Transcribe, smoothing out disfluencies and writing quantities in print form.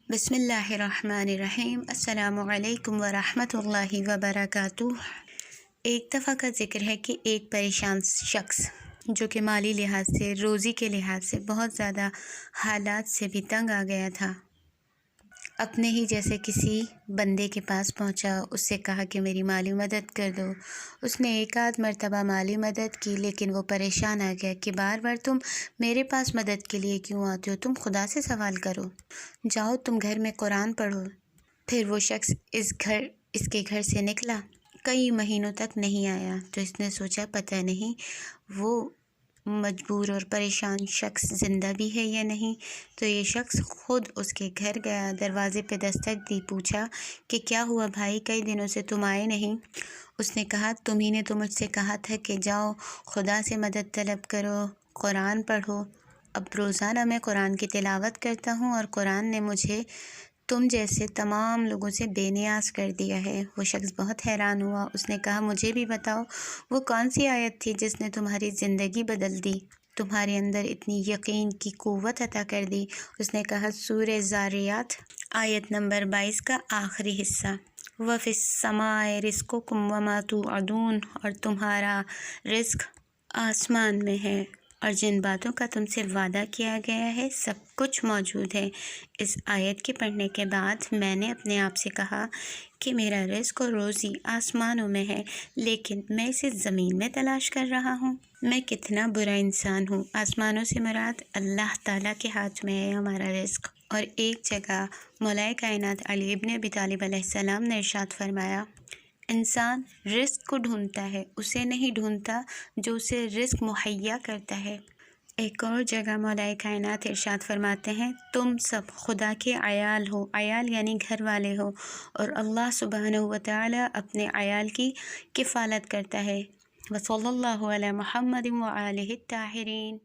بسم اللہ الرحمن الرحیم۔ السلام علیکم ورحمۃ اللہ وبرکاتہ۔ ایک دفعہ کا ذکر ہے کہ ایک پریشان شخص جو کہ مالی لحاظ سے، روزی کے لحاظ سے بہت زیادہ حالات سے بھی تنگ آ گیا تھا، اپنے ہی جیسے کسی بندے کے پاس پہنچا، اس سے کہا کہ میری مالی مدد کر دو۔ اس نے ایک آدھ مرتبہ مالی مدد کی، لیکن وہ پریشان آ گیا کہ بار بار تم میرے پاس مدد کے لیے کیوں آتے ہو؟ تم خدا سے سوال کرو، جاؤ تم گھر میں قرآن پڑھو۔ پھر وہ شخص اس کے گھر سے نکلا، کئی مہینوں تک نہیں آیا، تو اس نے سوچا پتہ نہیں وہ مجبور اور پریشان شخص زندہ بھی ہے یا نہیں۔ تو یہ شخص خود اس کے گھر گیا، دروازے پہ دستک دی، پوچھا کہ کیا ہوا بھائی، کئی دنوں سے تم آئے نہیں؟ اس نے کہا تمہیں نے تو مجھ سے کہا تھا کہ جاؤ خدا سے مدد طلب کرو، قرآن پڑھو۔ اب روزانہ میں قرآن کی تلاوت کرتا ہوں اور قرآن نے مجھے تم جیسے تمام لوگوں سے بے نیاز کر دیا ہے۔ وہ شخص بہت حیران ہوا، اس نے کہا مجھے بھی بتاؤ وہ کون سی آیت تھی جس نے تمہاری زندگی بدل دی، تمہارے اندر اتنی یقین کی قوت عطا کر دی؟ اس نے کہا سورہ ذاریات آیت نمبر 22 کا آخری حصہ، وَفِي السَّمَاءِ رِزْقُكُمْ وَمَا تُوعَدُونَ، اور تمہارا رزق آسمان میں ہے اور جن باتوں کا تم سے وعدہ کیا گیا ہے سب کچھ موجود ہے۔ اس آیت کے پڑھنے کے بعد میں نے اپنے آپ سے کہا کہ میرا رزق اور روزی آسمانوں میں ہے، لیکن میں اسے زمین میں تلاش کر رہا ہوں۔ میں کتنا برا انسان ہوں۔ آسمانوں سے مراد اللہ تعالیٰ کے ہاتھ میں ہے ہمارا رزق۔ اور ایک جگہ مولا کائنات علی ابن ابی طالب علیہ السلام نے ارشاد فرمایا، انسان رزق کو ڈھونڈتا ہے، اسے نہیں ڈھونڈتا جو اسے رزق مہیا کرتا ہے۔ ایک اور جگہ مولا کائنات ارشاد فرماتے ہیں تم سب خدا کے عیال ہو، عیال یعنی گھر والے ہو، اور اللہ سبحانہ وتعالی اپنے عیال کی کفالت کرتا ہے۔ وصلی اللہ علی محمد وآلہ الطاہرین۔